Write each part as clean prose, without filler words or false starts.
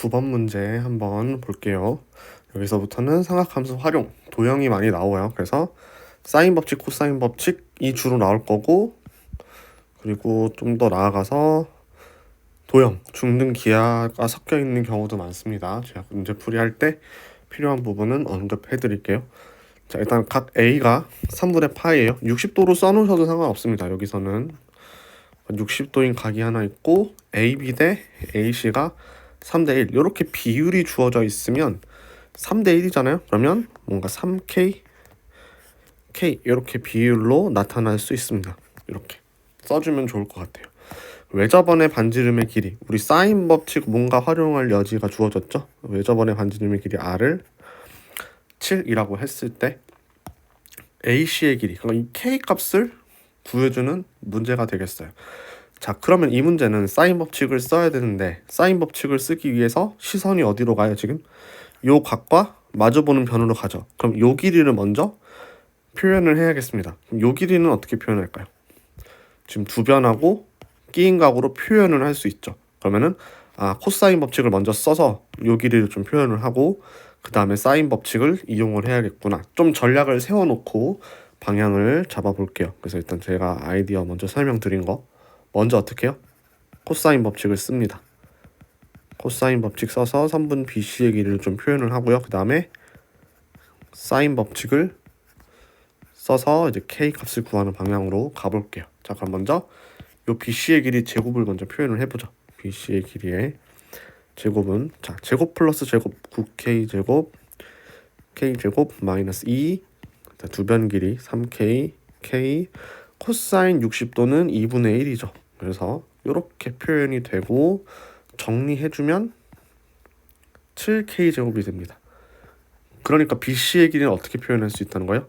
9번 문제 한번 볼게요. 여기서부터는 삼각함수 활용, 도형이 많이 나와요. 그래서 사인 법칙, 코사인 법칙이 주로 나올 거고, 그리고 좀 더 나아가서 도형, 중등 기하가 섞여 있는 경우도 많습니다. 제가 문제 풀이할 때 필요한 부분은 언급해 드릴게요. 자, 일단 각 A가 3분의 파이예요. 60도로 써놓으셔도 상관없습니다. 여기서는 60도인 각이 하나 있고 AB 대 AC가 3대 1 이렇게 비율이 주어져 있으면 3대 1이잖아요. 그러면 뭔가 3K, K 이렇게 비율로 나타날 수 있습니다. 이렇게 써주면 좋을 것 같아요. 외접원의 반지름의 길이, 우리 사인 법칙 뭔가 활용할 여지가 주어졌죠. 외접원의 반지름의 길이 R을 7이라고 했을 때 AC의 길이, 그러니까 이 K 값을 구해주는 문제가 되겠어요. 자, 그러면 이 문제는 사인 법칙을 써야 되는데, 사인 법칙을 쓰기 위해서 시선이 어디로 가요? 지금 요 각과 마주보는 변으로 가죠. 그럼 요 길이를 먼저 표현을 해야겠습니다. 그럼 요 길이는 어떻게 표현할까요? 지금 두 변하고 끼인 각으로 표현을 할 수 있죠. 그러면은 코사인 법칙을 먼저 써서 요 길이를 좀 표현을 하고, 그 다음에 사인 법칙을 이용을 해야겠구나. 좀 전략을 세워놓고 방향을 잡아볼게요. 그래서 일단 제가 아이디어 먼저 설명드린 거 먼저 어떻게 해요? 코사인 법칙을 씁니다. 코사인 법칙 써서 선분 BC의 길이를 좀 표현을 하고요. 그 다음에 사인 법칙을 써서 이제 K 값을 구하는 방향으로 가볼게요. 자, 그럼 먼저 요 BC의 길이 제곱을 먼저 표현을 해보죠. BC의 길이의 제곱은, 자, 제곱 플러스 제곱 9K 제곱 K 제곱 마이너스 2, 두 변 길이 3K K, 코사인 60도는 2분의 1이죠. 그래서 이렇게 표현이 되고 정리해주면 7K 제곱이 됩니다. 그러니까 BC의 길이는 어떻게 표현할 수 있다는 거예요?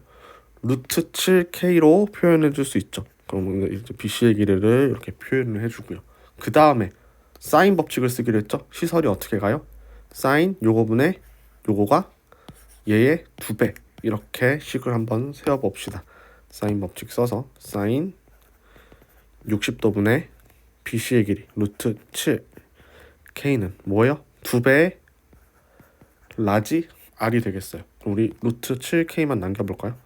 루트 7K로 표현해줄 수 있죠. 그럼 이제 BC의 길이를 이렇게 표현을 해주고요. 그 다음에 사인 법칙을 쓰기로 했죠. 시설이 어떻게 가요? 사인 요거분의 요거가 얘의 2배, 이렇게 식을 한번 세워봅시다. 사인 법칙 써서 사인 60도분의 BC의 길이 루트 7 K는 뭐예요? 2배의 라지 R이 되겠어요. 우리 루트 7K만 남겨볼까요?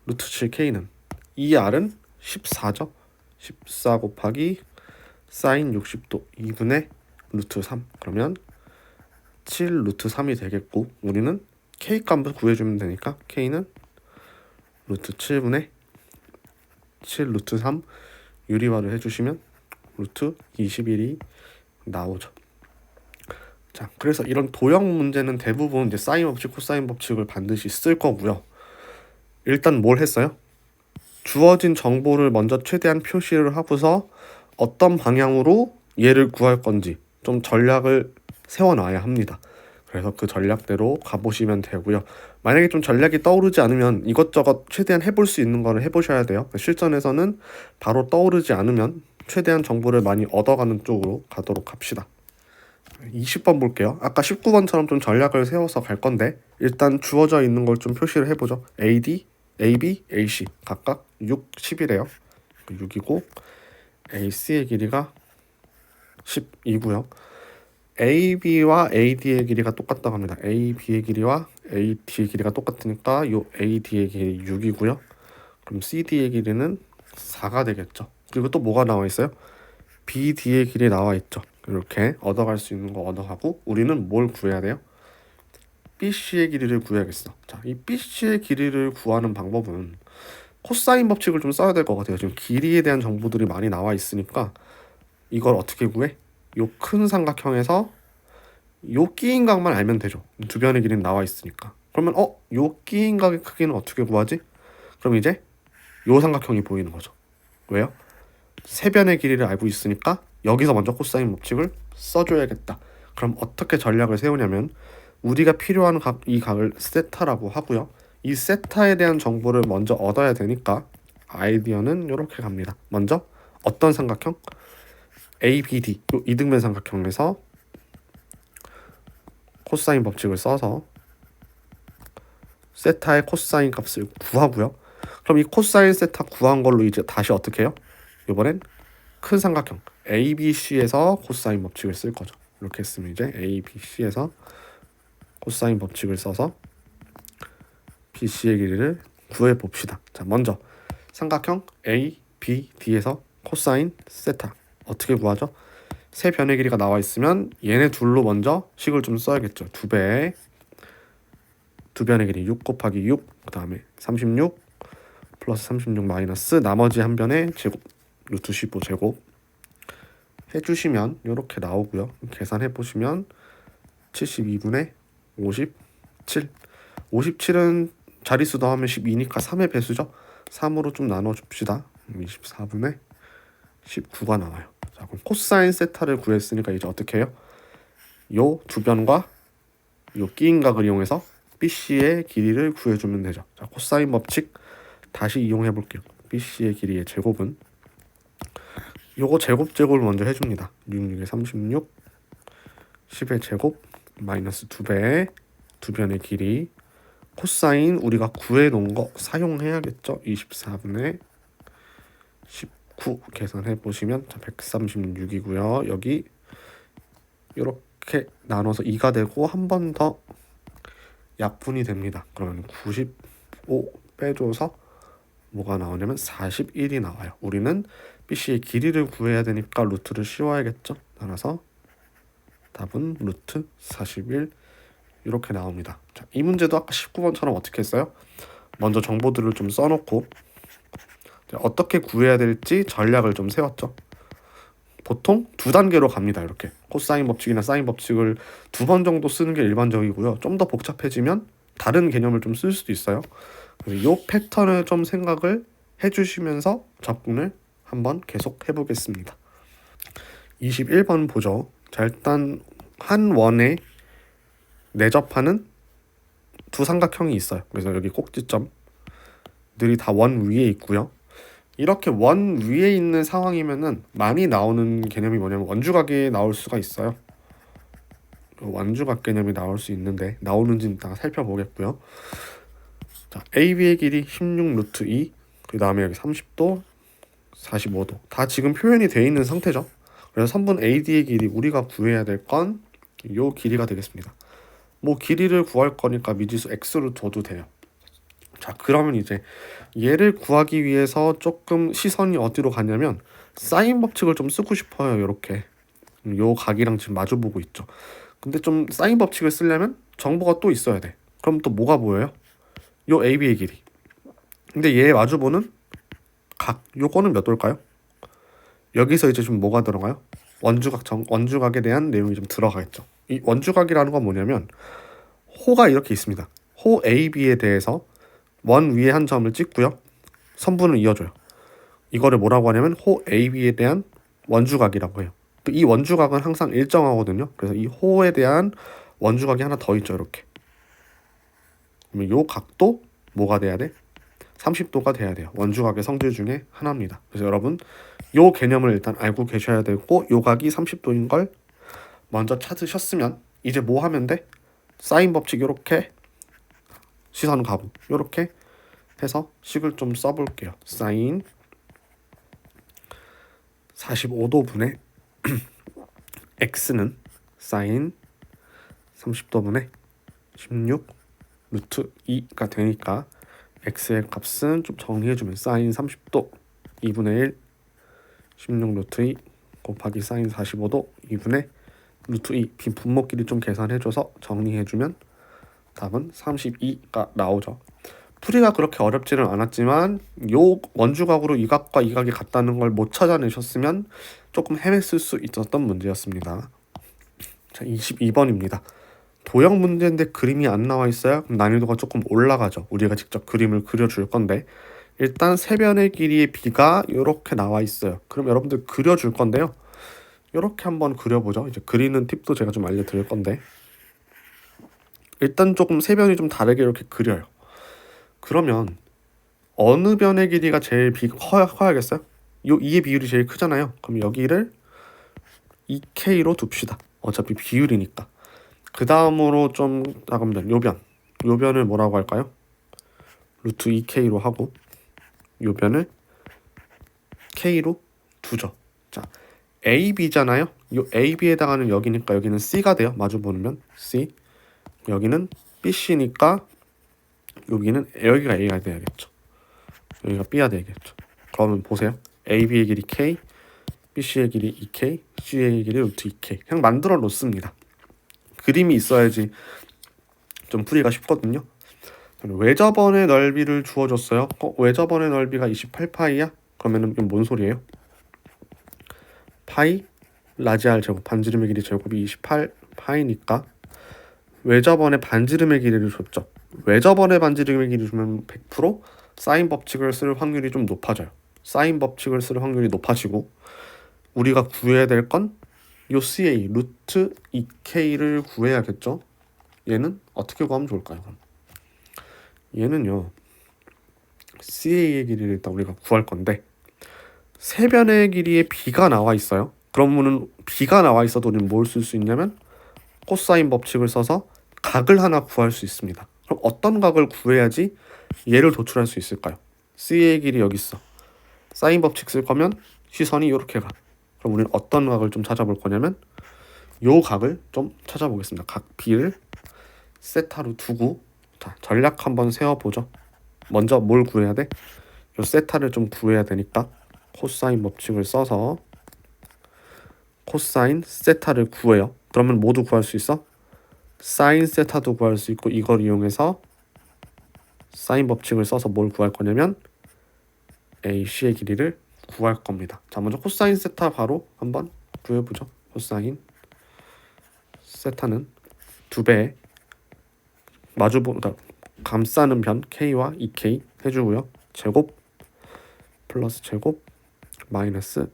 루트 7K는 이 R은 14죠. 14 곱하기 사인 60도 2분의 루트 3, 그러면 7 루트 3이 되겠고, 우리는 K 값을 구해주면 되니까 K는 루트 7분의 7 루트 3 유리화를 해주시면 루트 21이 나오죠. 자, 그래서 이런 도형 문제는 대부분 이제 사인 법칙, 코사인 법칙을 반드시 쓸 거고요. 일단 뭘 했어요? 주어진 정보를 먼저 최대한 표시를 하고서 어떤 방향으로 얘를 구할 건지 좀 전략을 세워놔야 합니다. 그래서 그 전략대로 가보시면 되고요. 만약에 좀 전략이 떠오르지 않으면 이것저것 최대한 해볼 수 있는 거를 해보셔야 돼요. 실전에서는 바로 떠오르지 않으면 최대한 정보를 많이 얻어가는 쪽으로 가도록 합시다. 20번 볼게요. 아까 19번처럼 좀 전략을 세워서 갈 건데, 일단 주어져 있는 걸 좀 표시를 해보죠. AD, AB, AC 각각 6, 10이래요. 6이고 AC의 길이가 12고요. AB와 AD의 길이가 똑같다고 합니다. AB의 길이와 AD의 길이가 똑같으니까 요 AD의 길이 6이고요. 그럼 CD의 길이는 4가 되겠죠. 그리고 또 뭐가 나와 있어요? BD의 길이 나와 있죠. 이렇게 얻어갈 수 있는 거 얻어가고, 우리는 뭘 구해야 돼요? BC의 길이를 구해야겠어. 자, 이 BC의 길이를 구하는 방법은 코사인 법칙을 좀 써야 될 것 같아요. 지금 길이에 대한 정보들이 많이 나와 있으니까 이걸 어떻게 구해? 요 큰 삼각형에서 요 끼인 각만 알면 되죠. 두 변의 길이는 나와 있으니까. 그러면 요 끼인 각의 크기는 어떻게 구하지? 그럼 이제 요 삼각형이 보이는 거죠. 왜요? 세 변의 길이를 알고 있으니까 여기서 먼저 코사인 법칙을 써줘야겠다. 그럼 어떻게 전략을 세우냐면, 우리가 필요한 각, 이 각을 세타라고 하고요. 이 세타에 대한 정보를 먼저 얻어야 되니까 아이디어는 이렇게 갑니다. 먼저 어떤 삼각형? ABD, 요 이등변 삼각형에서 코사인 법칙을 써서 세타의 코사인 값을 구하고요. 그럼 이 코사인 세타 구한 걸로 이제 다시 어떻게 해요? 이번엔 큰 삼각형 ABC에서 코사인 법칙을 쓸 거죠. 이렇게 했으면 이제 A, B, C에서 코사인 법칙을 써서 BC의 길이를 구해 봅시다. 자, 먼저 삼각형 A, B, D에서 코사인 세타 어떻게 구하죠? 세 변의 길이가 나와 있으면 얘네 둘로 먼저 식을 좀 써야겠죠. 2배 두 변의 길이 6 곱하기 6, 그 다음에 36 플러스 36 마이너스 나머지 한 변의 제곱 루트 15 제곱 해주시면 이렇게 나오고요. 계산해 보시면 72분의 57 57은 자릿수 더하면 12니까 3의 배수죠. 3으로 좀 나눠줍시다. 24분의 19가 나와요. 자, 그럼 코사인 세타를 구했으니까 이제 어떻게 해요? 요 두 변과 요 끼인 각을 이용해서 BC의 길이를 구해주면 되죠. 자, 코사인 법칙 다시 이용해 볼게요. BC의 길이의 제곱은 요거 제곱을 먼저 해줍니다. 66에 36 10의 제곱 마이너스 2배 두 변의 길이 코사인 우리가 구해 놓은 거 사용해야겠죠. 24분의 19 계산해 보시면 136이고요. 여기 이렇게 나눠서 2가 되고 한 번 더 약분이 됩니다. 그러면 95 빼줘서 뭐가 나오냐면 41이 나와요. 우리는 BC의 길이를 구해야 되니까 루트를 씌워야겠죠. 따라서 답은 루트 41 이렇게 나옵니다. 자, 이 문제도 아까 19번처럼 어떻게 했어요? 먼저 정보들을 좀 써놓고 어떻게 구해야 될지 전략을 좀 세웠죠. 보통 두 단계로 갑니다. 이렇게 코사인 법칙이나 사인 법칙을 2번 정도 쓰는 게 일반적이고요. 좀 더 복잡해지면 다른 개념을 좀 쓸 수도 있어요. 그래서 이 패턴을 좀 생각을 해주시면서 접근을 한번 계속 해보겠습니다. 21번 보죠. 자, 일단 한 원에 내접하는 두 삼각형이 있어요. 그래서 여기 꼭지점들이 다 원 위에 있고요. 이렇게 원 위에 있는 상황이면은 많이 나오는 개념이 뭐냐면 원주각이 나올 수가 있어요. 원주각 개념이 나올 수 있는데 나오는지 이따가 살펴보겠고요. 자, AB의 길이 16 루트 2, 그 다음에 여기 30도, 45도 다 지금 표현이 되어 있는 상태죠. 그래서 선분 AD의 길이 우리가 구해야 될 건 요 길이가 되겠습니다. 뭐 길이를 구할 거니까 미지수 x로 둬도 돼요. 자, 그러면 이제 얘를 구하기 위해서 조금 시선이 어디로 가냐면 사인 법칙을 좀 쓰고 싶어요. 이렇게 요 각이랑 지금 마주 보고 있죠. 근데 좀 사인 법칙을 쓰려면 정보가 또 있어야 돼. 그럼 또 뭐가 보여요? 요 AB의 길이. 근데 얘 마주 보는 각 요거는 몇 도일까요? 여기서 이제 좀 뭐가 들어가요? 원주각에 대한 내용이 좀 들어가겠죠. 이 원주각이라는 건 뭐냐면 호가 이렇게 있습니다. 호 AB에 대해서 원 위에 한 점을 찍고요. 선분을 이어줘요. 이거를 뭐라고 하냐면 호 AB에 대한 원주각이라고 해요. 이 원주각은 항상 일정하거든요. 그래서 이 호에 대한 원주각이 하나 더 있죠. 이렇게. 그러면 요 각도 뭐가 돼야 돼? 30도가 돼야 돼요. 원주각의 성질 중에 하나입니다. 그래서 여러분 요 개념을 일단 알고 계셔야 되고 요 각이 30도인 걸 먼저 찾으셨으면 이제 뭐 하면 돼? 사인 법칙 이렇게 시선 가부 이렇게 해서 식을 좀 써볼게요. 사인 45도분의 x는 사인 30도분의 16 루트 2가 되니까 x의 값은 좀 정리해주면 사인 30도 2분의 1 16 루트 2 곱하기 사인 45도 2분의 루트 2 빈 분모끼리 좀 계산해줘서 정리해주면 답은 32가 나오죠. 풀이가 그렇게 어렵지는 않았지만 요 원주각으로 이 각과 이 각이 같다는 걸 못 찾아내셨으면 조금 헤맸을 수 있었던 문제였습니다. 자, 22번입니다. 도형 문제인데 그림이 안 나와 있어요? 그럼 난이도가 조금 올라가죠. 우리가 직접 그림을 그려줄 건데 일단 세 변의 길이의 b가 이렇게 나와 있어요. 그럼 여러분들 그려줄 건데요. 이렇게 한번 그려보죠. 이제 그리는 팁도 제가 좀 알려드릴 건데 일단 조금 세 변이 좀 다르게 이렇게 그려요. 그러면 어느 변의 길이가 제일 커야겠어요? 요 2의 비율이 제일 크잖아요. 그럼 여기를 2K로 둡시다. 어차피 비율이니까. 그 다음으로 좀 나가면 요 변을 뭐라고 할까요? 루트 2K로 하고 요 변을 K로 두죠. 자, AB잖아요. 요 AB에 해당하는 여기니까 여기는 C가 돼요. 마주 보면 C. 여기는 BC니까 여기가 A가 돼야겠죠. 여기가 B가 되겠죠. 그러면 보세요. AB의 길이 K, BC의 길이 2K, CA의 길이 루트 2K. 그냥 만들어 놓습니다. 그림이 있어야지 좀 풀이가 쉽거든요. 외접원의 넓이를 주어줬어요. 외접원의 넓이가 28파이야? 그러면은 이건 뭔 소리예요? 파이 라지 R 제곱 반지름의 길이 제곱이 28파이니까 외접원의 반지름의 길이를 줬죠. 외접원의 반지름의 길이 주면 100% 사인 법칙을 쓸 확률이 좀 높아져요. 사인 법칙을 쓸 확률이 높아지고 우리가 구해야 될 건 요 CA 루트 2K를 구해야겠죠. 얘는 어떻게 구하면 좋을까요? 얘는요 CA의 길이를 일단 우리가 구할 건데 세변의 길이에 B가 나와 있어요. 그러면은 B가 나와 있어도 우리는 뭘 쓸 수 있냐면 코사인 법칙을 써서 각을 하나 구할 수 있습니다. 그럼 어떤 각을 구해야지 얘를 도출할 수 있을까요? C의 길이 여기 있어. 사인 법칙 쓸 거면 시선이 이렇게 가. 그럼 우리는 어떤 각을 좀 찾아볼 거냐면 요 각을 좀 찾아보겠습니다. 각 B를 세타로 두고 자 전략 한번 세워보죠. 먼저 뭘 구해야 돼? 요 세타를 좀 구해야 되니까 코사인 법칙을 써서 코사인 세타를 구해요. 그러면 모두 구할 수 있어? 사인 세타도 구할 수 있고 이걸 이용해서 사인 법칙을 써서 뭘 구할 거냐면 AC의 길이를 구할 겁니다. 자 먼저 코사인 세타 바로 한번 구해보죠. 코사인 세타는 2배 그러니까 감싸는 변 K와 2K 해주고요. 제곱 플러스 제곱 마이너스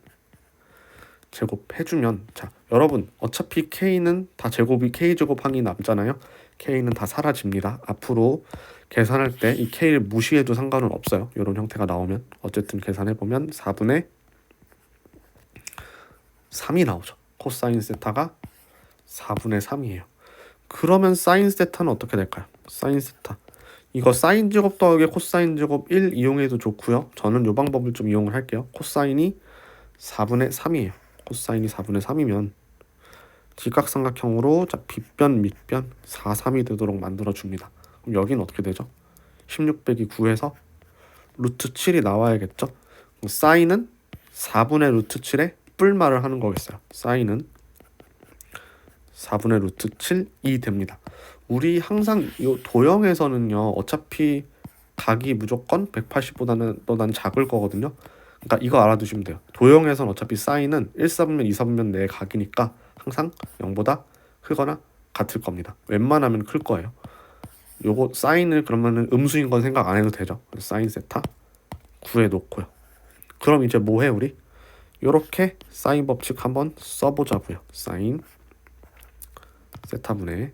제곱 해주면 자 여러분 어차피 K는 다 제곱이 K제곱 항이 남잖아요. K는 다 사라집니다. 앞으로 계산할 때 이 K를 무시해도 상관은 없어요. 이런 형태가 나오면 어쨌든 계산해보면 4분의 3이 나오죠. 코사인 세타가 4분의 3이에요. 그러면 사인 세타는 어떻게 될까요? 사인 세타 이거 사인 제곱 더하기 코사인 제곱 1 이용해도 좋고요. 저는 이 방법을 좀 이용을 할게요. 코사인이 4분의 3이에요. 코사인이 4분의 3이면 직각삼각형으로 자 빗변 밑변 4, 3이 되도록 만들어줍니다. 그럼 여기는 어떻게 되죠? 16 빼기 9에서 루트 7이 나와야겠죠? 사인은 4분의 루트 7에 뿔말을 하는 거겠어요. 사인은 4분의 루트 7이 됩니다. 우리 항상 이 도형에서는요 어차피 각이 무조건 180보다는 작을 거거든요. 그러니까 이거 알아두시면 돼요. 도형에서는 어차피 사인은 1사분면 2사분면 내의 각이니까 항상 0보다 크거나 같을 겁니다. 웬만하면 클 거예요. 요거 사인을 그러면은 음수인 건 생각 안 해도 되죠. 사인 세타 구해 놓고요. 그럼 이제 뭐 해 우리? 요렇게 사인 법칙 한번 써보자고요. 사인 세타분의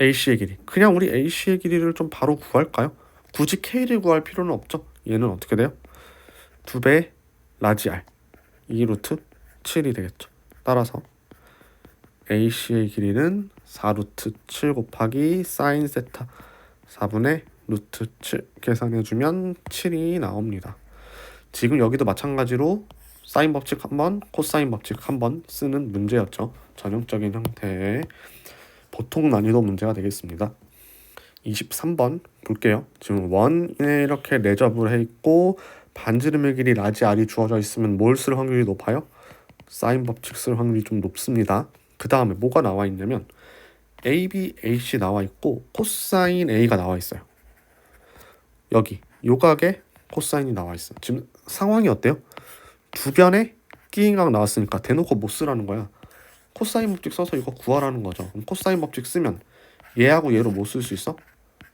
AC의 길이. 그냥 우리 AC의 길이를 좀 바로 구할까요? 굳이 K를 구할 필요는 없죠. 얘는 어떻게 돼요? 2배 라지 R 2 루트 7이 되겠죠. 따라서 AC의 길이는 4 루트 7 곱하기 사인 세타 4분의 루트 7 계산해주면 7이 나옵니다. 지금 여기도 마찬가지로 사인 법칙 한번 코사인 법칙 한번 쓰는 문제였죠. 전형적인 형태의 보통 난이도 문제가 되겠습니다. 23번 볼게요. 지금 원에 이렇게 레접을 해 있고 반지름의 길이 라지 R이 주어져 있으면 뭘 쓸 확률이 높아요? 사인 법칙 쓸 확률이 좀 높습니다. 그 다음에 뭐가 나와 있냐면 AB, AC 나와 있고 코사인 A가 나와 있어요. 여기 요각에 코사인이 나와 있어. 지금 상황이 어때요? 두 변에 끼인각 나왔으니까 대놓고 못 쓰라는 거야. 코사인 법칙 써서 이거 구하라는 거죠. 그럼 코사인 법칙 쓰면 얘하고 얘로 못 쓸 수 있어?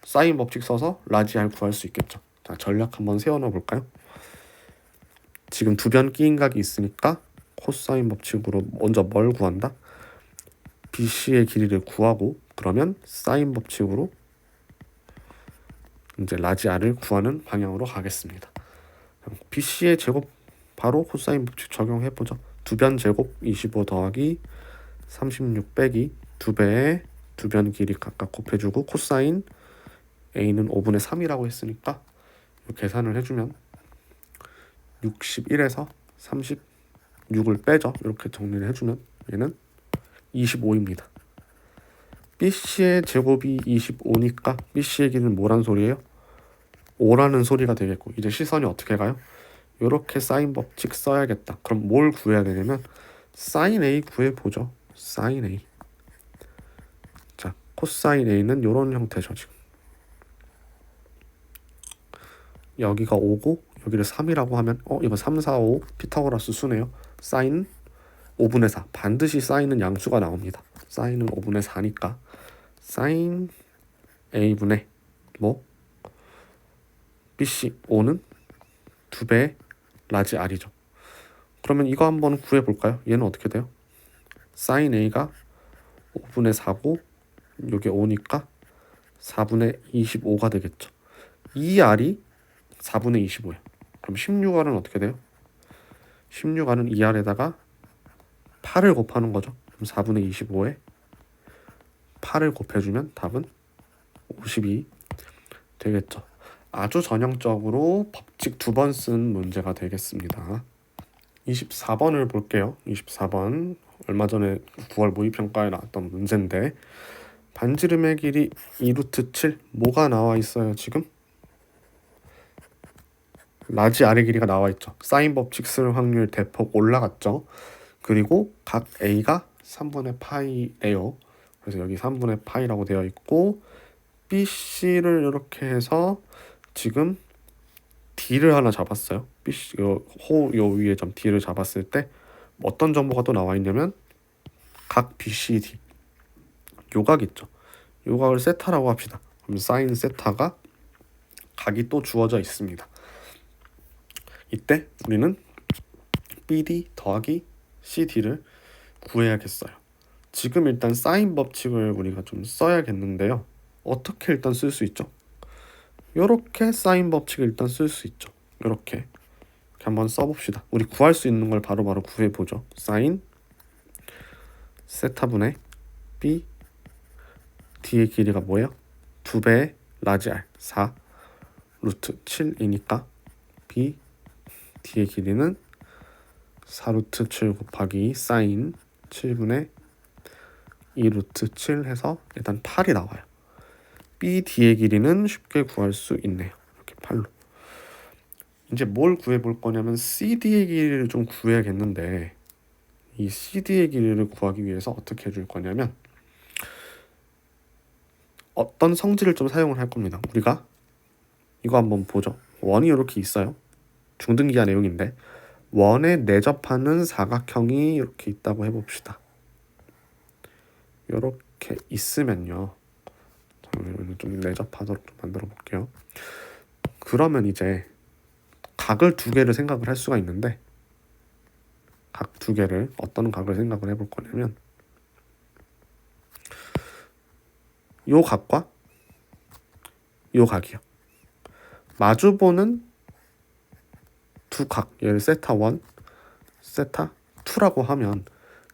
사인 법칙 써서 라지 R 구할 수 있겠죠. 자 전략 한번 세워놔 볼까요? 지금 두 변 끼인각이 있으니까 코사인 법칙으로 먼저 뭘 구한다? BC의 길이를 구하고 그러면 사인 법칙으로 이제 라지 R을 구하는 방향으로 가겠습니다. BC의 제곱 바로 코사인 법칙 적용해보죠. 두 변 제곱 25 더하기 36 빼기 2배의 두 변 길이 각각 곱해주고 코사인 A는 5분의 3이라고 했으니까 계산을 해주면 61에서 36을 빼죠. 이렇게 정리를 해주면 얘는 25입니다. BC의 제곱이 25니까 BC의 길이는 뭐란 소리예요? 5라는 소리가 되겠고, 이제 시선이 어떻게 가요? 이렇게 사인 법칙 써야겠다. 그럼 뭘 구해야 되냐면 사인 A 구해보죠. 사인 A. 자, 코사인 A는 이런 형태죠. 지금 여기가 5고 여기를 3이라고 하면 이거 3, 4, 5 피타고라스 수네요. 사인 5분의 4. 반드시 사인은 양수가 나옵니다. 사인은 5분의 4니까 사인 A분의 BC 5는 2배 라지 R이죠. 그러면 이거 한번 구해볼까요? 얘는 어떻게 돼요? 사인 A가 5분의 4고 이게 5니까 4분의 25가 되겠죠. 이 R이 4분의 25예요. 그럼 16R은 어떻게 돼요? 16R은 이 R에다가 8을 곱하는 거죠. 그럼 4분의 25에 8을 곱해주면 답은 52 되겠죠. 아주 전형적으로 법칙 2번 쓴 문제가 되겠습니다. 24번을 볼게요. 24번 얼마 전에 9월 모의평가에 나왔던 문제인데 반지름의 길이 2루트 7 뭐가 나와 있어요 지금? 라지 R의 길이가 나와 있죠. 사인 법칙 쓸 확률 대폭 올라갔죠. 그리고 각 A가 3분의 파이래요. 그래서 여기 3분의 파이라고 되어 있고 BC를 이렇게 해서 지금 D를 하나 잡았어요. BC 요 위에 점 D를 잡았을 때 어떤 정보가 또 나와 있냐면 각 BCD 요각 있죠. 요각을 세타라고 합시다. 그럼 사인 세타가 각이 또 주어져 있습니다. 이때 우리는 BD 더하기 CD를 구해야겠어요. 지금 일단 사인 법칙을 우리가 좀 써야겠는데요. 어떻게 일단 쓸 수 있죠? 이렇게 사인 법칙을 일단 쓸 수 있죠. 이렇게 한번 써봅시다. 우리 구할 수 있는 걸 바로바로 구해보죠. 사인 세타분의 B D의 길이가 뭐예요? 2배 라지 R 4 루트 7이니까 B D의 길이는 4 루트 7 곱하기 사인 7분의 2 루트 7 해서 일단 8이 나와요. BD의 길이는 쉽게 구할 수 있네요. 이렇게 8로. 이제 뭘 구해볼 거냐면 CD의 길이를 좀 구해야겠는데 이 CD의 길이를 구하기 위해서 어떻게 해줄 거냐면 어떤 성질을 좀 사용을 할 겁니다. 우리가 이거 한번 보죠. 원이 이렇게 있어요. 중등기하 내용인데 원에 내접하는 사각형이 이렇게 있다고 해봅시다. 이렇게 있으면요. 좀 내접하도록 좀 만들어 볼게요. 그러면 이제 각을 두 개를 생각을 할 수가 있는데 각 두 개를 어떤 각을 생각을 해볼 거냐면 요 각과 요 각이요. 마주보는 두 각, 얘를 세타 1, 세타 2라고 하면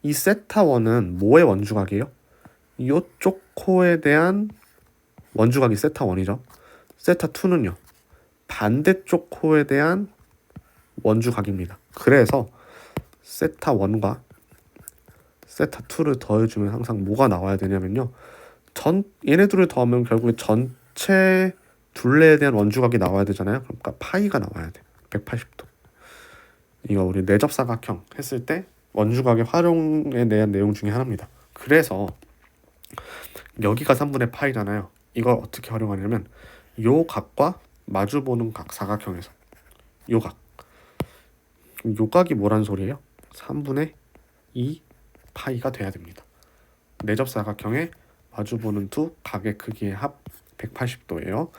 이 세타 1은 뭐의 원주각이에요? 요쪽 코에 대한 원주각이 세타 1이죠. 세타 2는요. 반대쪽 코에 대한 원주각입니다. 그래서 세타 1과 세타 2를 더해주면 항상 뭐가 나와야 되냐면요. 얘네 둘을 더하면 결국에 전체 둘레에 대한 원주각이 나와야 되잖아요. 그러니까 파이가 나와야 돼. 180도. 이거 우리 내접사각형 했을 때 원주각의 활용에 대한 내용 중에 하나입니다. 그래서 여기가 3분의 파이잖아요. 이걸 어떻게 활용하냐면 요 각과 마주보는 각 사각형에서 요 각. 요 각이 뭐란 소리예요? 3분의 2 파이가 돼야 됩니다. 내접사각형에 마주보는 두 각의 크기의 합 180도예요.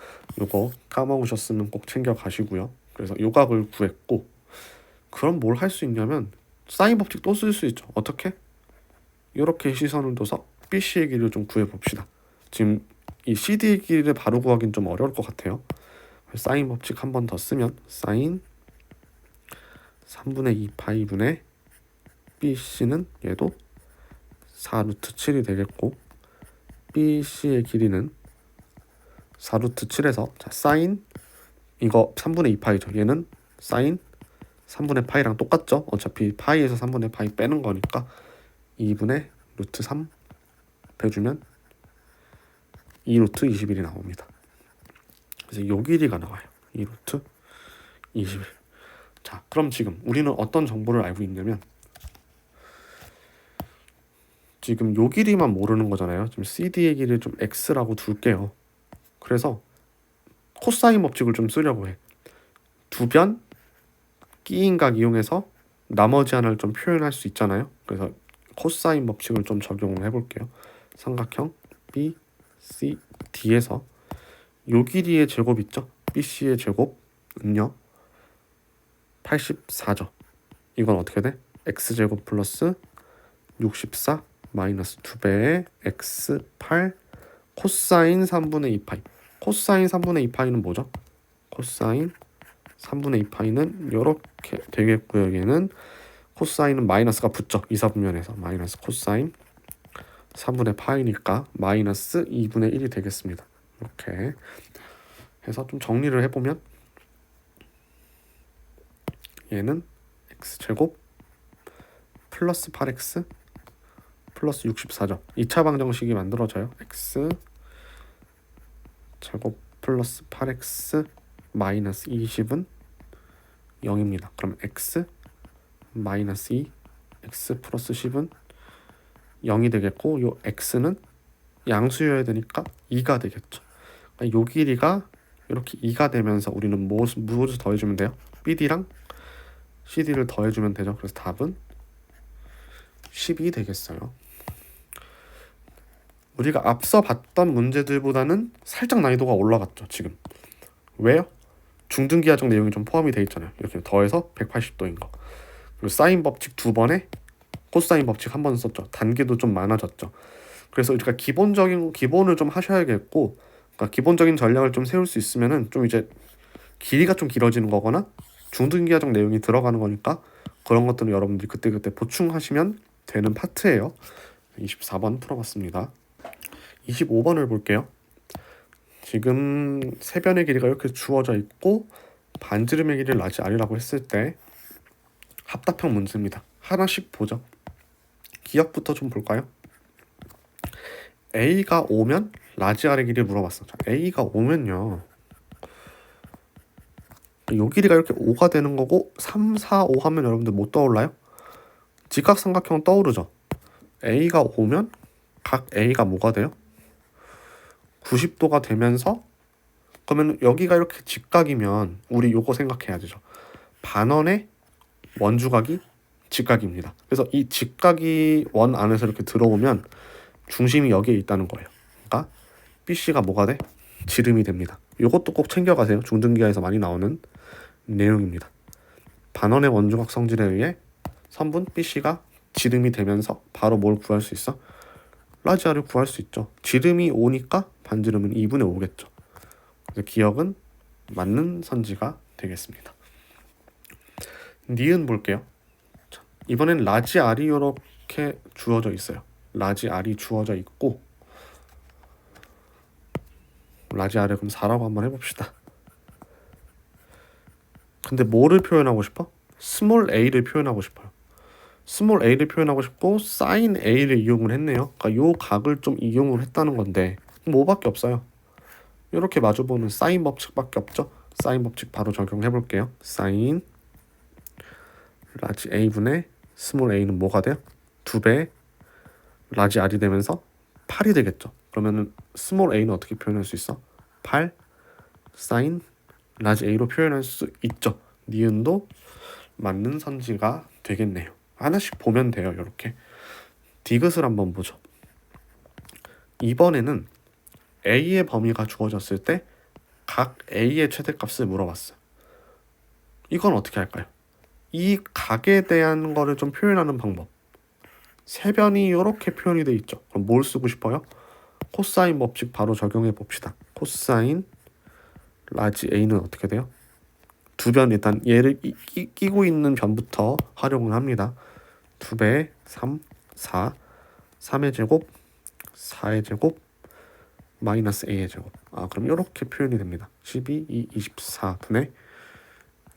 요거 까먹으셨으면 꼭 챙겨 가시고요. 그래서 요 각을 구했고 그럼 뭘 할 수 있냐면 사인 법칙 또 쓸 수 있죠. 어떻게? 이렇게 시선을 둬서 BC의 길이를 좀 구해봅시다. 지금 이 CD의 길이를 바로 구하기는 좀 어려울 것 같아요. 사인 법칙 한 번 더 쓰면 사인 3분의 2 파이분의 BC는 얘도 4루트 7이 되겠고 BC의 길이는 4루트 7에서 자 사인 이거 3분의 2 파이죠. 얘는 사인 3분의 파이랑 똑같죠? 어차피 파이에서 3분의 파이 빼는 거니까 2분의 루트 3 빼주면 2 루트 21이 나옵니다. 그래서 요 길이가 나와요. 2 루트 21. 자, 그럼 지금 우리는 어떤 정보를 알고 있냐면 지금 요 길이만 모르는 거잖아요. 지금 CD의 길이를 좀 X라고 둘게요. 그래서 코사인 법칙을 좀 쓰려고 해. 두 변 끼인각 이용해서 나머지 하나를 좀 표현할 수 있잖아요. 그래서 코사인 법칙을 좀 적용을 해볼게요. 삼각형 B, C, D에서 요 길이의 제곱 있죠? BC의 제곱은요 84죠. 이건 어떻게 돼? X제곱 플러스 64 마이너스 2배의 X8 코사인 3분의 2파이. 코사인 3분의 2파이는 뭐죠? 코사인 3분의 2파이는 이렇게 되겠고요. 여기에는 코사인은 마이너스가 붙죠. 이사분면에서 마이너스 코사인 3분의 파이니까 마이너스 2분의 1이 되겠습니다. 이렇게 해서 좀 정리를 해보면 얘는 x제곱 플러스 8x 플러스 64죠. 2차 방정식이 만들어져요. x 제곱 플러스 8x 마이너스 20은 0입니다. 그럼 x 마이너스 2 x 플러스 10은 0이 되겠고 요 x는 양수여야 되니까 2가 되겠죠. 그러니까 요 길이가 이렇게 2가 되면서 우리는 무엇을 더해주면 돼요? BD랑 CD를 더해주면 되죠. 그래서 답은 10이 되겠어요. 우리가 앞서 봤던 문제들보다는 살짝 난이도가 올라갔죠. 지금 왜요? 중등기하적 내용이 좀 포함이 돼 있잖아요. 이렇게 더해서 180도인 거. 그리고 사인 법칙 2번에 코사인 법칙 1번 썼죠. 단계도 좀 많아졌죠. 그래서 우리가 기본을 좀 하셔야겠고, 그러니까 기본적인 전략을 좀 세울 수 있으면은 좀 이제 길이가 좀 길어지는 거거나 중등기하적 내용이 들어가는 거니까 그런 것들은 여러분들이 그때그때 보충하시면 되는 파트예요. 24번 풀어봤습니다. 25번을 볼게요. 지금 세변의 길이가 이렇게 주어져 있고 반지름의 길이를 라지 R이라고 했을 때 합답형 문제입니다. 하나씩 보죠. 기억부터 좀 볼까요? A가 오면 라지 R의 길이를 물어봤어. 자, A가 오면요. 요 길이가 이렇게 5가 되는 거고 3, 4, 5 하면 여러분들 못 떠올라요? 직각삼각형 떠오르죠? A가 오면 각 A가 뭐가 돼요? 90도가 되면서 그러면 여기가 이렇게 직각이면 우리 요거 생각해야 되죠. 반원의 원주각이 직각입니다. 그래서 이 직각이 원 안에서 이렇게 들어오면 중심이 여기에 있다는 거예요. 그러니까 BC가 뭐가 돼? 지름이 됩니다. 요것도 꼭 챙겨가세요. 중등기하에서 많이 나오는 내용입니다. 반원의 원주각 성질에 의해 선분 BC가 지름이 되면서 바로 뭘 구할 수 있어? 라지 R을 구할 수 있죠. 지름이 5니까 반지름은 2분의 5겠죠. 그래서 기억은 맞는 선지가 되겠습니다. 니은 볼게요. 자, 이번엔 라지 R이 이렇게 주어져 있어요. 라지 R이 주어져 있고 라지 R을 그럼 4라고 한번 해봅시다. 근데 뭐를 표현하고 싶어? 스몰 a를 표현하고 싶어요. 스몰 a를 표현하고 싶고 사인 a를 이용을 했네요. 그러니까 요 각을 좀 이용을 했다는 건데 뭐밖에 없어요. 이렇게 마주보는 사인 법칙밖에 없죠. 사인 법칙 바로 적용해 볼게요. 사인 라지 a분의 스몰 a는 뭐가 돼요? 2배 라지 r이 되면서 8이 되겠죠. 그러면은 스몰 a는 어떻게 표현할 수 있어? 8 사인 라지 a로 표현할 수 있죠. 니은도 맞는 선지가 되겠네요. 하나씩 보면 돼요. 이렇게 디귿을 한번 보죠. 이번에는 a의 범위가 주어졌을 때 각 a의 최대값을 물어봤어요. 이건 어떻게 할까요? 이 각에 대한 거를 좀 표현하는 방법. 세변이 이렇게 표현이 돼 있죠. 그럼 뭘 쓰고 싶어요? 코사인 법칙 바로 적용해 봅시다. 코사인 라지 a는 어떻게 돼요? 두 변 일단 얘를 끼고 있는 변부터 활용을 합니다. 2배 3, 4, 3의 제곱, 4의 제곱, 마이너스 a의 제곱. 그럼 이렇게 표현이 됩니다. 12, 2, 24분의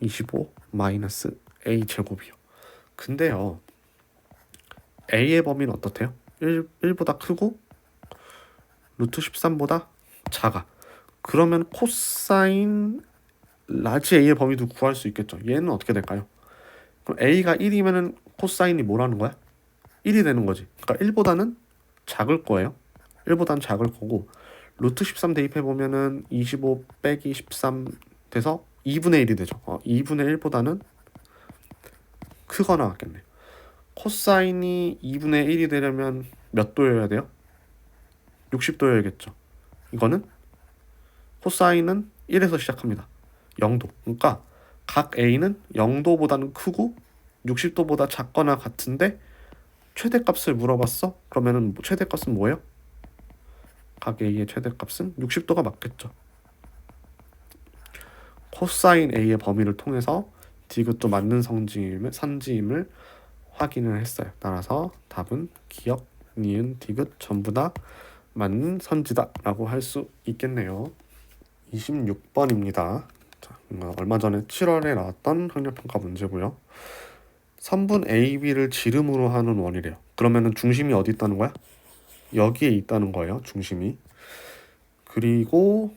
25 마이너스 a 제곱이요. 근데요, a의 범위는 어떻대요? 1보다 크고 루트 13보다 작아. 그러면 코사인 라지 a의 범위도 구할 수 있겠죠. 얘는 어떻게 될까요? 그럼 a가 1이면은 코사인이 뭐라는 거야? 1이 되는 거지. 그러니까 1보다는 작을 거예요. 1보다는 작을 거고, 루트 13 대입해 보면은 25 빼기 13 돼서 2분의 1이 되죠. 2분의 1보다는 크거나 같겠네요. 코사인이 2분의 1이 되려면 몇 도여야 돼요? 60도여야겠죠. 이거는 코사인은 1에서 시작합니다. 0도. 그러니까 각 a는 0도보다는 크고 60도보다 작거나 같은데 최대값을 물어봤어? 그러면은 최대값은 뭐예요? 각 a의 최대값은 60도가 맞겠죠. 코사인 a의 범위를 통해서 디귿도 맞는 선지임을 확인을 했어요. 따라서 답은 기역, 니은, 디귿 전부 다 맞는 선지다 라고 할 수 있겠네요. 26번입니다. 자, 얼마 전에 7월에 나왔던 학력평가 문제고요. 선분 AB를 지름으로 하는 원이래요. 그러면은 중심이 어디 있다는 거야? 여기에 있다는 거예요. 중심이. 그리고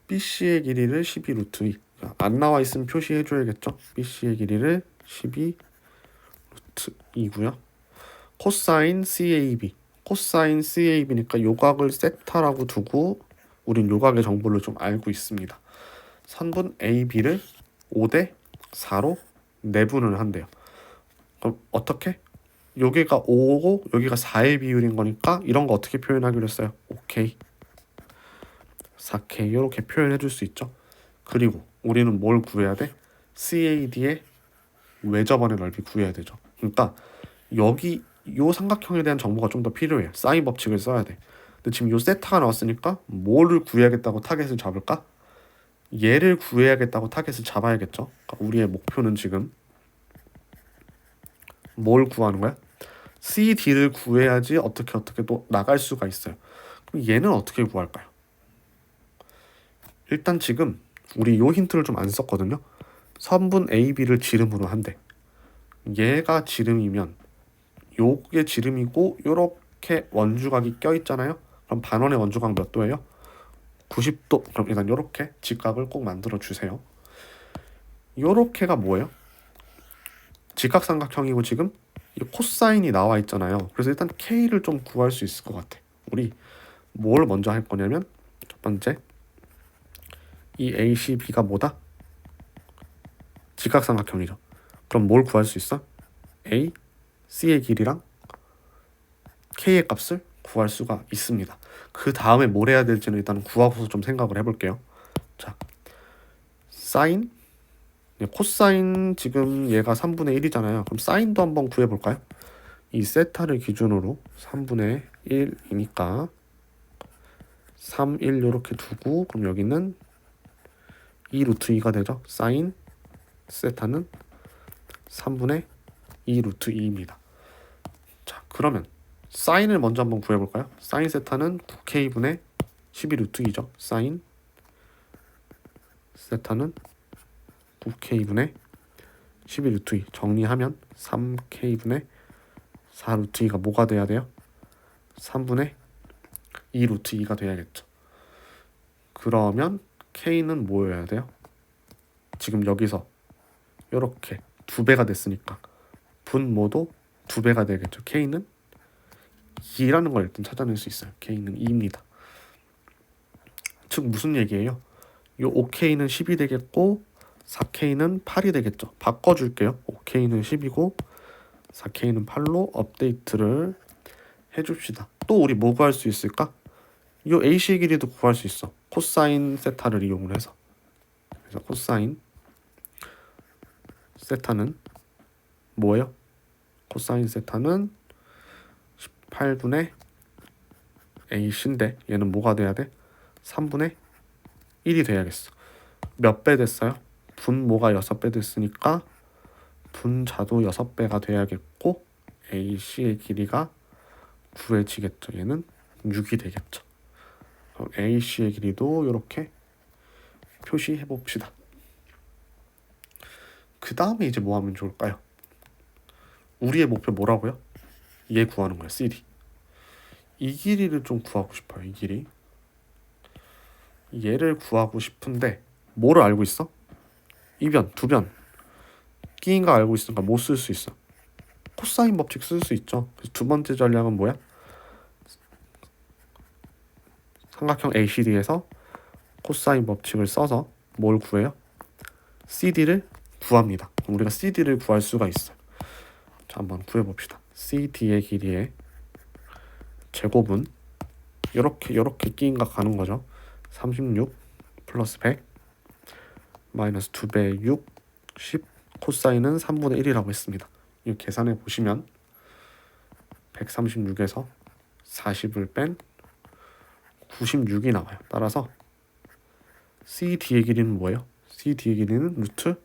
BC의 길이를 12 루트 2. 안 나와 있으면 표시해 줘야겠죠. BC의 길이를 12 루트 2고요. 코사인 CAB. 코사인 CAB니까 요각을 세타라고 두고 우린 요각의 정보를 좀 알고 있습니다. 선분 AB를 5대 4로 내분을 한대요. 그럼 어떻게? 여기가 5고 여기가 4의 비율인 거니까 이런 거 어떻게 표현하기로 했어요? 오케이. 4K 이렇게 표현해 줄 수 있죠. 그리고 우리는 뭘 구해야 돼? CAD의 외접원의 넓이 구해야 되죠. 그러니까 여기 요 삼각형에 대한 정보가 좀 더 필요해요. 사인 법칙을 써야 돼. 근데 지금 요 세타가 나왔으니까 뭐를 구해야겠다고 타겟을 잡을까? 얘를 구해야겠다고 타겟을 잡아야겠죠. 그러니까 우리의 목표는 지금 뭘 구하는 거야? CD를 구해야지 어떻게 또 나갈 수가 있어요. 그럼 얘는 어떻게 구할까요? 일단 지금 우리 요 힌트를 좀 안 썼거든요. 선분 AB를 지름으로 한대. 얘가 지름이면 요게 지름이고 요렇게 원주각이 껴있잖아요. 그럼 반원의 원주각 몇 도예요? 90도. 그럼 일단 요렇게 직각을 꼭 만들어 주세요. 요렇게가 뭐예요? 직각삼각형이고 지금 이 코사인이 나와 있잖아요. 그래서 일단 K를 좀 구할 수 있을 것 같아. 우리 뭘 먼저 할 거냐면 첫 번째 이 ACB가 뭐다? 직각삼각형이죠. 그럼 뭘 구할 수 있어? A, C의 길이랑 K의 값을 구할 수가 있습니다. 그 다음에 뭘 해야 될지는 일단 구하고서 좀 생각을 해볼게요. 자, 사인, 코사인 지금 얘가 3분의 1이잖아요. 그럼 사인도 한번 구해볼까요? 이 세타를 기준으로 3분의 1이니까 3, 1 이렇게 두고 그럼 여기는 2 루트 2가 되죠. 사인 세타는 3분의 2 루트 2입니다. 자, 그러면 사인을 먼저 한번 구해볼까요? 사인 세타는 9K분의 12 루트 2죠. 사인 세타는 9K분의 12 루트 2 정리하면 3K분의 4 루트 2가 뭐가 돼야 돼요? 3분의 2 루트 2가 돼야겠죠. 그러면 K는 뭐여야 돼요? 지금 여기서 이렇게 2배가 됐으니까 분모도 2배가 되겠죠. K는 2라는 걸 일단 찾아낼 수 있어요. K는 2입니다. 즉 무슨 얘기예요? 이 5K는 10이 되겠고 4K는 8이 되겠죠. 바꿔줄게요. 5K는 10이고 4K는 8로 업데이트를 해줍시다. 또 우리 뭐 구할 수 있을까? 이 AC의 길이도 구할 수 있어. 코사인 세타를 이용을 해서. 그래서 코사인 세타는 뭐예요? 코사인 세타는 18분의 AC인데 얘는 뭐가 돼야 돼? 3분의 1이 돼야겠어. 몇 배 됐어요? 분모가 6배 됐으니까 분자도 6배가 돼야겠고 AC의 길이가 구해지겠죠. 얘는 6이 되겠죠. 그럼 AC의 길이도 이렇게 표시해 봅시다. 그 다음에 이제 뭐 하면 좋을까요? 우리의 목표 뭐라고요? 얘 구하는 거야, CD. 이 길이를 좀 구하고 싶어요, 이 길이. 얘를 구하고 싶은데 뭐를 알고 있어? 이변, 두변, 끼인 거 알고 있으니까 못 쓸 수 있어. 코사인 법칙 쓸 수 있죠. 그래서 두 번째 전략은 뭐야? 삼각형 ACD에서 코사인 법칙을 써서 뭘 구해요? CD를 구합니다. 그럼 우리가 CD를 구할 수가 있어요. 자, 한번 구해봅시다. CD의 길이의 제곱은 이렇게 끼인가 가는 거죠. 36 플러스 100 마이너스 2배 6 10 코사인은 3분의 1이라고 했습니다. 이 계산해 보시면 136에서 40을 뺀 96이 나와요. 따라서 CD의 길이는 뭐예요? CD의 길이는 루트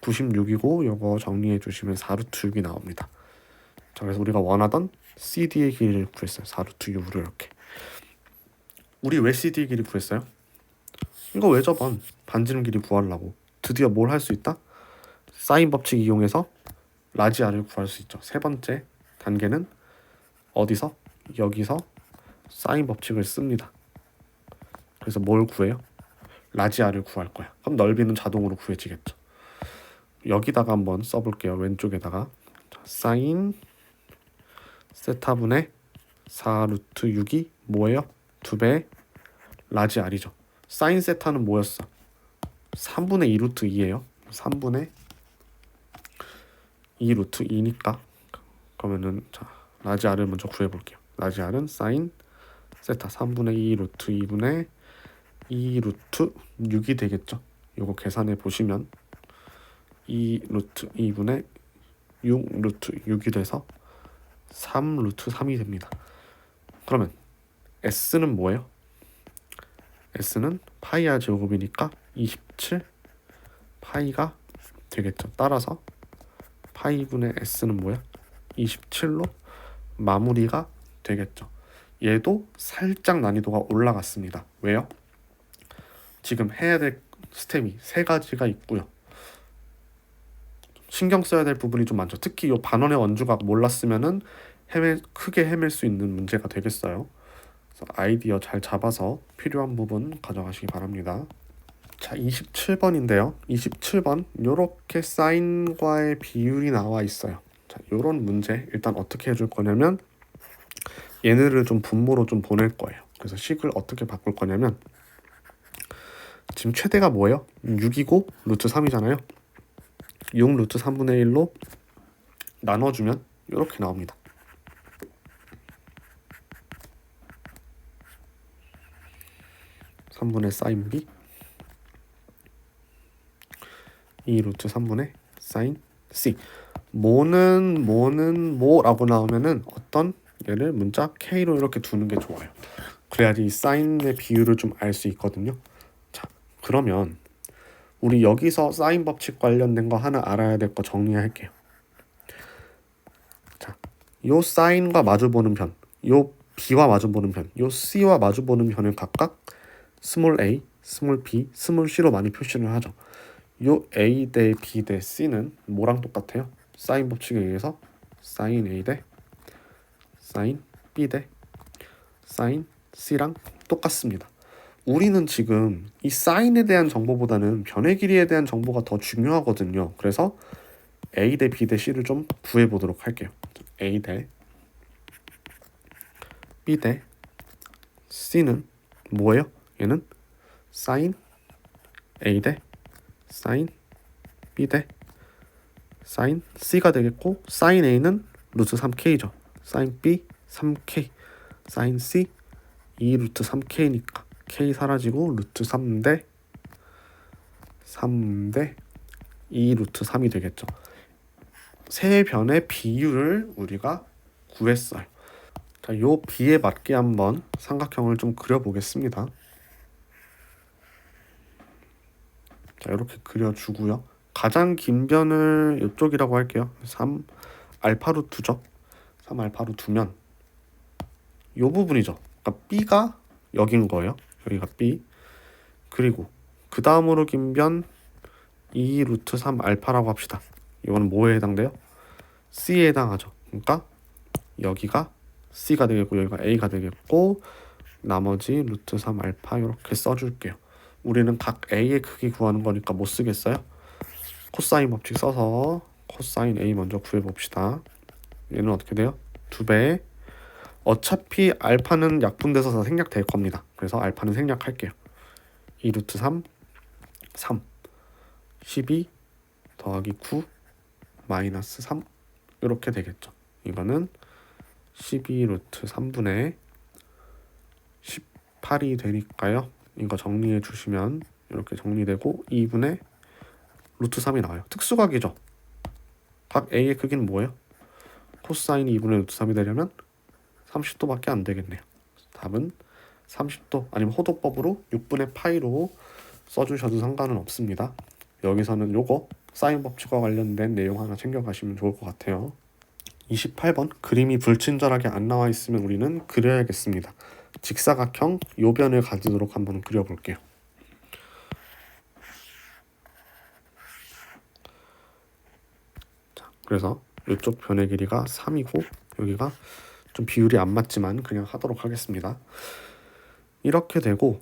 96이고 이거 정리해 주시면 4루트 6이 나옵니다. 자, 그래서 우리가 원하던 CD의 길이를 구했어요. 4루트 6으로 이렇게. 우리 왜 CD의 길이 구했어요? 이거 왜 저번 반지름 길이 구하려고. 드디어 뭘 할 수 있다? 사인 법칙 이용해서 라지 R을 구할 수 있죠. 세 번째 단계는 어디서? 여기서 사인 법칙을 씁니다. 그래서 뭘 구해요? 라지 R을 구할 거야. 그럼 넓이는 자동으로 구해지겠죠. 여기다가 한번 써볼게요. 왼쪽에다가 사인 세타분의 4루트 6이 뭐예요? 2배 라지 R이죠. 사인 세타는 뭐였어? 3분의 2 루트 2예요. 3분의 2 루트 2니까 그러면은 자 라지 R을 먼저 구해볼게요. 라지 R은 사인 세타 3분의 2 루트 2분의 2 루트 6이 되겠죠. 요거 계산해 보시면 2 루트 2분의 6 루트 6이 돼서 3 루트 3이 됩니다. 그러면 S는 뭐예요? S는 파이 R 제곱이니까 27 파이가 되겠죠. 따라서 파이분의 S는 뭐야? 27로 마무리가 되겠죠. 얘도 살짝 난이도가 올라갔습니다. 왜요? 지금 해야 될 스텝이 세 가지가 있고요. 신경 써야 될 부분이 좀 많죠. 특히 이 반원의 원주각 몰랐으면은 크게 헤맬 수 있는 문제가 되겠어요. 그래서 아이디어 잘 잡아서 필요한 부분 가져가시기 바랍니다. 자, 27번인데요. 27번 요렇게 사인과의 비율이 나와 있어요. 자, 요런 문제 일단 어떻게 해줄 거냐면 얘네를 좀 분모로 좀 보낼 거예요. 그래서 식을 어떻게 바꿀 거냐면 지금 최대가 뭐예요? 6이고 루트 3이잖아요. 6 루트 3분의 1로 나눠주면 이렇게 나옵니다. (3분의) 사인 B 2 루트 3분의 사인 C. 뭐는 뭐라고 나오면은 어떤 얘를 문자 K로 이렇게 두는 게 좋아요. 그래야지 이 사인의 비율을 좀 알 수 있거든요. 자, 그러면 우리 여기서 사인 법칙 관련된 거 하나 알아야 될 거 정리할게요. 자, 요 사인과 마주보는 변, 요 B와 마주보는 변, 요 C와 마주보는 변을 각각 스몰 a, 스몰 b, 스몰 c로 많이 표시를 하죠. 요 a 대 b 대 c는 뭐랑 똑같아요? 사인 법칙에 의해서 사인 a 대 사인 b 대 사인 c랑 똑같습니다. 우리는 지금 이 사인에 대한 정보보다는 변의 길이에 대한 정보가 더 중요하거든요. 그래서 a 대 b 대 c를 좀 구해보도록 할게요. a 대 b 대 c는 뭐예요? 얘는 사인 a 대 사인 b 대 사인 c가 되겠고 사인 a는 루트 3k죠. 사인 b 3k, 사인 c 2 루트 3k니까 k 사라지고 루트 3대 2 루트 3이 되겠죠. 세 변의 비율을 우리가 구했어요. 자, 요 비에 맞게 한번 삼각형을 좀 그려보겠습니다. 자, 이렇게 그려주고요. 가장 긴 변을 이쪽이라고 할게요. 3 알파로 두죠. 3 알파로 두면 요 부분이죠. 그러니까 B가 여긴 거예요. 여기가 B. 그리고 그 다음으로 긴 변 2 루트 3 알파라고 합시다. 이거는 뭐에 해당돼요? C에 해당하죠. 그러니까 여기가 C가 되겠고 여기가 A가 되겠고 나머지 루트 3 알파 이렇게 써줄게요. 우리는 각 A의 크기 구하는 거니까 못 쓰겠어요? 코사인 법칙 써서 코사인 A 먼저 구해봅시다. 얘는 어떻게 돼요? 2배. 어차피 알파는 약분돼서 다 생략될 겁니다. 그래서 알파는 생략할게요. 2 루트 3 3 12 더하기 9 마이너스 3 이렇게 되겠죠. 이거는 12 루트 3분의 18이 되니까요. 이거 정리해 주시면 이렇게 정리되고 2분의 루트 3이 나와요. 특수각이죠. 각 A의 크기는 뭐예요? 코사인 2분의 루트 3이 되려면 30도밖에 안 되겠네요. 답은 30도 아니면 호도법으로 6분의 파이로 써주셔도 상관은 없습니다. 여기서는 요거 사인 법칙과 관련된 내용 하나 챙겨가시면 좋을 것 같아요. 28번 그림이 불친절하게 안 나와 있으면 우리는 그려야겠습니다. 직사각형 요변을 가지도록 한번 그려볼게요. 자, 그래서 이쪽 변의 길이가 3이고 여기가 좀 비율이 안 맞지만 그냥 하도록 하겠습니다. 이렇게 되고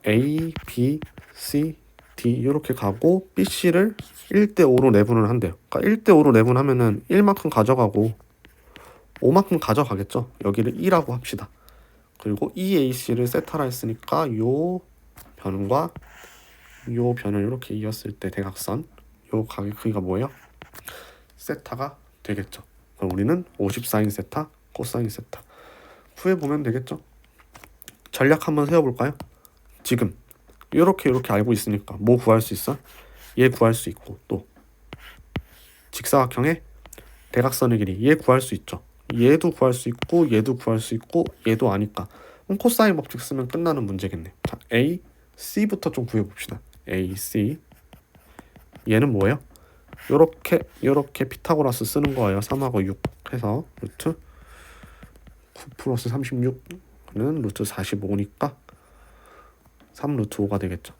A, B, C, D 이렇게 가고 BC를 1대5로 내분을 한대요. 그러니까 1대5로 내분하면은 1만큼 가져가고 5만큼 가져가겠죠. 여기를 2라고 합시다. 그리고 EAC를 세타라 했으니까 요 변과 요 변을 이렇게 이었을 때 대각선 요 각의 크기가 뭐예요? 세타가 되겠죠. 그럼 우리는 50사인 세타, 코사인 세타 구해보면 되겠죠. 전략 한번 세워볼까요? 지금 이렇게 알고 있으니까 뭐 구할 수 있어? 얘 구할 수 있고 또 직사각형의 대각선의 길이 얘 구할 수 있죠. 얘도 구할 수 있고 얘도 구할 수 있고 얘도 아니까 그럼 코사인 법칙 쓰면 끝나는 문제겠네. 자, A, C부터 좀 구해봅시다. A, C 얘는 뭐예요? 요렇게 피타고라스 쓰는 거예요. 3하고 6 해서 루트 9 플러스 36는 루트 45니까 3 루트 5가 되겠죠.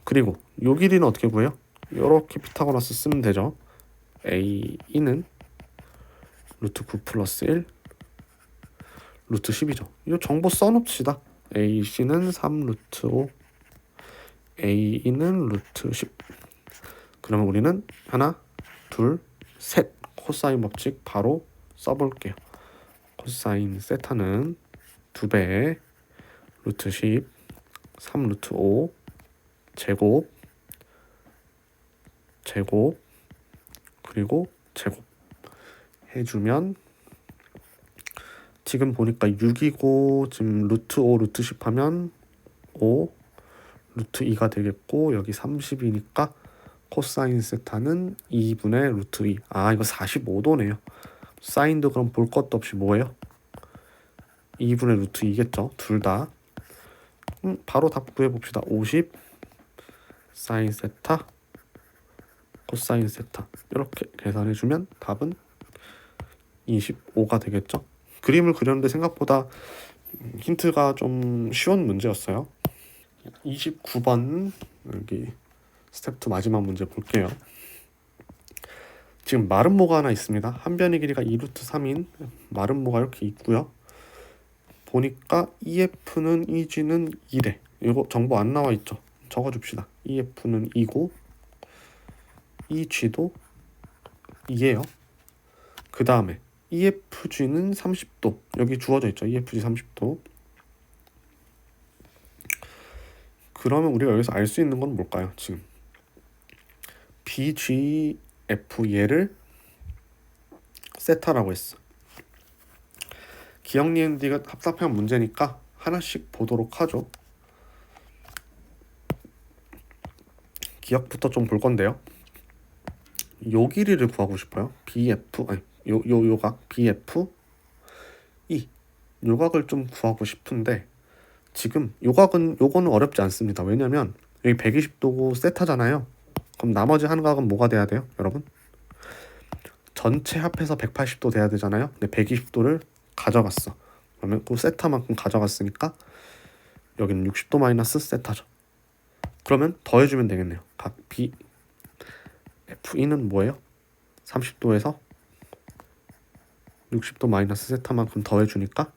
그리고 요 길이는 어떻게 구해요? 요렇게 피타고라스 쓰면 되죠. A는 루트 9 플러스 1 루트 10이죠. 이 정보 써놓읍시다. AC는 3 루트 5 A는 루트 10. 그러면 우리는 하나 둘 셋 코사인 법칙 바로 써볼게요. 코사인 세타는 2배 루트 10 3 루트 5 제곱 그리고 제곱 해주면 지금 보니까 6이고 지금 루트 5 루트 10 하면 5 루트 2가 되겠고 여기 30이니까 코사인 세타는 2분의 루트 2. 아 이거 45도네요. 사인도 그럼 볼 것도 없이 뭐예요? 2분의 루트 2겠죠. 둘 다. 바로 답 구해봅시다. 50 사인 세타 코사인 세타 이렇게 계산해주면 답은 25가 되겠죠. 그림을 그렸는데 생각보다 힌트가 좀 쉬운 문제였어요. 29번 여기 스텝 2 마지막 문제 볼게요. 지금 마름모가 하나 있습니다. 한 변의 길이가 2루트 3인 마름모가 이렇게 있고요. 보니까 EF는 EG는 2래. 이거 정보 안 나와 있죠. 적어줍시다. EF는 2고 EG도 2예요. 그 다음에 EFG는 30도. 여기 주어져 있죠. EFG 30도. 그러면 우리가 여기서 알 수 있는 건 뭘까요? 지금 BGF 얘를 세타라고 했어. 기억 니은 디귿 합답형 문제니까 하나씩 보도록 하죠. 기억부터 좀 볼 건데요. 요 길이를 구하고 싶어요. BF 아니 요각 BF 요각을 좀 구하고 싶은데 지금 요거는 어렵지 않습니다. 왜냐면 여기 120도고 세타잖아요. 그럼 나머지 한 각은 뭐가 돼야 돼요, 여러분? 전체 합해서 180도 돼야 되잖아요. 근데 120도를 가져갔어. 그러면 그 세타만큼 가져갔으니까 여기는 60도 마이너스 세타죠. 그러면 더해주면 되겠네요. 각 B Fe는 뭐예요? 30도에서 60도 마이너스 세타만큼 더해주니까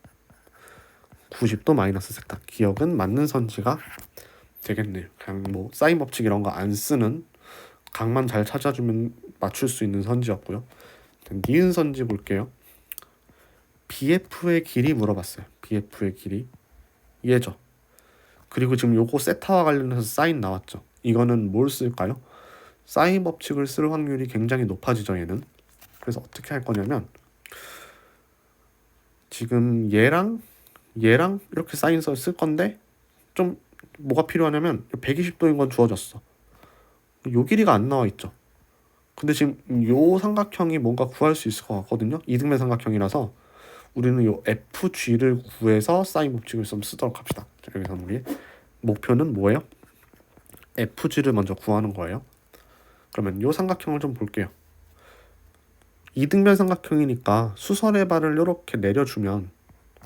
90도 마이너스 세타. 기억은 맞는 선지가 되겠네요. 그냥 뭐 사인 법칙 이런 거 안 쓰는 각만 잘 찾아주면 맞출 수 있는 선지였고요. 니은 선지 볼게요. BF의 길이 물어봤어요. BF의 길이 얘죠. 그리고 지금 요거 세타와 관련해서 사인 나왔죠. 이거는 뭘 쓸까요? 사인 법칙을 쓸 확률이 굉장히 높아지죠, 얘는. 그래서 어떻게 할 거냐면 지금 얘랑 이렇게 사인서 쓸 건데 좀 뭐가 필요하냐면 120도인 건 주어졌어. 요 길이가 안 나와 있죠. 근데 지금 요 삼각형이 뭔가 구할 수 있을 것 같거든요. 이등변 삼각형이라서 우리는 요 FG를 구해서 사인 법칙을 좀 쓰도록 합시다. 여기서 우리 목표는 뭐예요? FG를 먼저 구하는 거예요. 그러면 요 삼각형을 좀 볼게요. 이등변 삼각형이니까 수선의 발을 이렇게 내려주면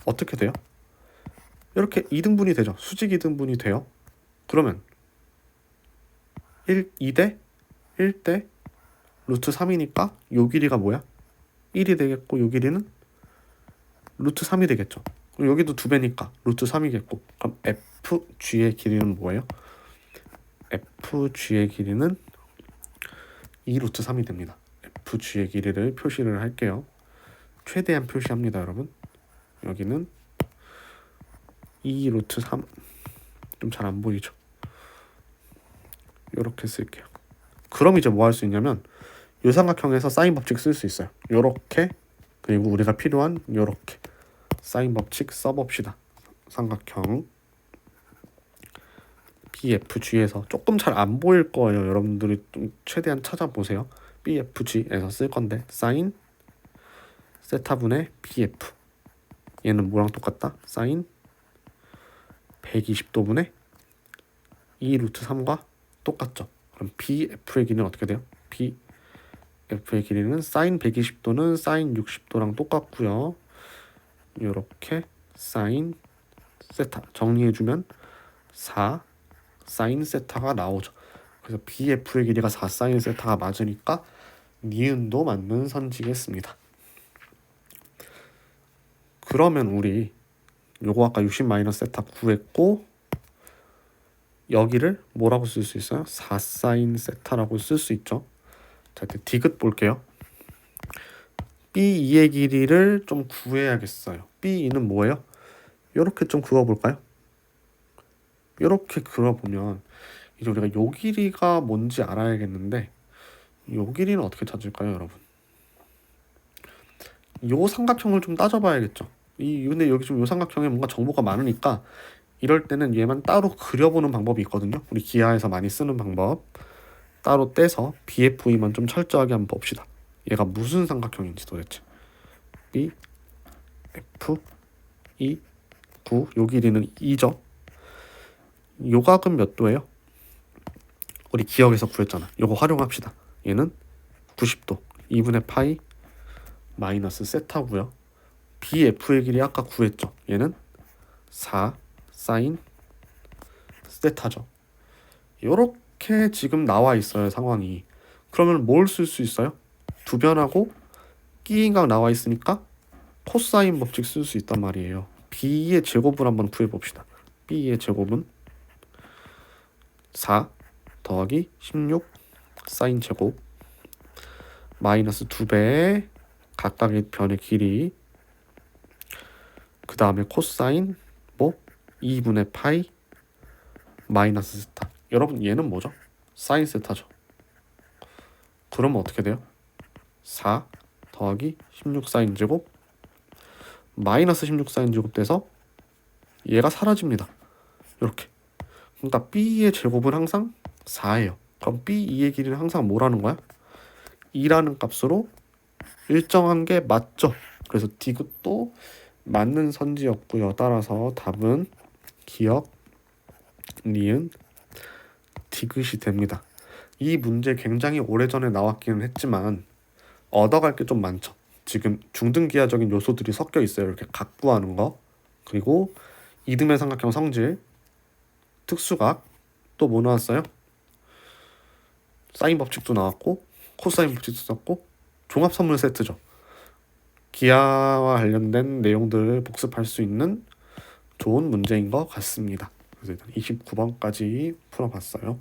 어떻게 돼요? 이렇게 2등분이 되죠. 수직 2등분이 돼요. 그러면 2대 1대 루트 3이니까 요 길이가 뭐야? 1이 되겠고 요 길이는 루트 3이 되겠죠. 그럼 여기도 2배니까 루트 3이겠고 그럼 FG의 길이는 뭐예요? FG의 길이는 2 루트 3이 됩니다. FG의 길이를 표시를 할게요. 최대한 표시합니다, 여러분. 여기는 2 루트 3. 좀 잘 안 보이죠? 이렇게 쓸게요. 그럼 이제 뭐 할 수 있냐면 요 삼각형에서 사인 법칙 쓸 수 있어요. 요렇게 그리고 우리가 필요한 요렇게 사인 법칙 써봅시다. 삼각형 BFG에서 조금 잘 안 보일 거예요. 여러분들이 좀 최대한 찾아보세요. BFG에서 쓸 건데 사인 세타분의 BF 얘는 뭐랑 똑같다? 사인 120도분의 2 루트 3과 똑같죠. 그럼 BF의 길이는 어떻게 돼요? BF의 길이는 사인 120도는 사인 60도랑 똑같고요. 이렇게 사인 세타 정리해주면 4 사인 세타가 나오죠. 그래서 BF의 길이가 4 사인 세타가 맞으니까 니은도 맞는 선지겠습니다. 그러면 우리 요거 아까 60 마이너스 세타 구했고 여기를 뭐라고 쓸 수 있어요? 4 사인 세타라고 쓸 수 있죠. 자, 이제 디귿 볼게요. B2의 길이를 좀 구해야겠어요. B2는 뭐예요? 이렇게 좀 그어볼까요? 이렇게 그어보면 이제 우리가 요 길이가 뭔지 알아야겠는데 요 길이는 어떻게 찾을까요, 여러분? 요 삼각형을 좀 따져봐야겠죠. 근데 여기 좀 요 삼각형에 뭔가 정보가 많으니까 이럴 때는 얘만 따로 그려보는 방법이 있거든요. 우리 기하에서 많이 쓰는 방법. 따로 떼서 BFE만 좀 철저하게 한번 봅시다. 얘가 무슨 삼각형인지 도대체. B, F, E, 9. 요 길이는 2죠. 요 각은 몇 도예요? 우리 기억에서 구했잖아. 요거 활용합시다. 얘는 90도. 2분의 파이 마이너스 세타고요. BF의 길이 아까 구했죠. 얘는 4 사인 세타죠. 요렇게 지금 나와 있어요, 상황이. 그러면 뭘 쓸 수 있어요? 두 변하고 끼인각 나와 있으니까 코사인 법칙 쓸 수 있단 말이에요. B의 제곱을 한번 구해봅시다. B의 제곱은 4 더하기 16 사인 제곱 마이너스 2배의 각각의 변의 길이 그 다음에 코사인 뭐 2분의 파이 마이너스 세타. 여러분 얘는 뭐죠? 사인 세타죠. 그러면 어떻게 돼요? 4 더하기 16 사인 제곱 마이너스 16 사인 제곱 돼서 얘가 사라집니다. 이렇게. 그러니까 B의 제곱은 항상 4예요. 그럼 B2의 길이는 항상 뭐라는 거야? 2라는 값으로 일정한 게 맞죠. 그래서 디귿도 맞는 선지였고요. 따라서 답은 기억, 니은, 디귿이 됩니다. 이 문제 굉장히 오래전에 나왔기는 했지만 얻어갈 게 좀 많죠. 지금 중등기하적인 요소들이 섞여 있어요. 이렇게 각 구하는 거, 그리고 이등변 삼각형 성질, 특수각, 또 뭐 나왔어요? 사인 법칙도 나왔고 코사인 법칙도 썼고 종합 선물 세트죠. 기아와 관련된 내용들을 복습할 수 있는 좋은 문제인 것 같습니다. 그래서 일단 29번까지 풀어봤어요.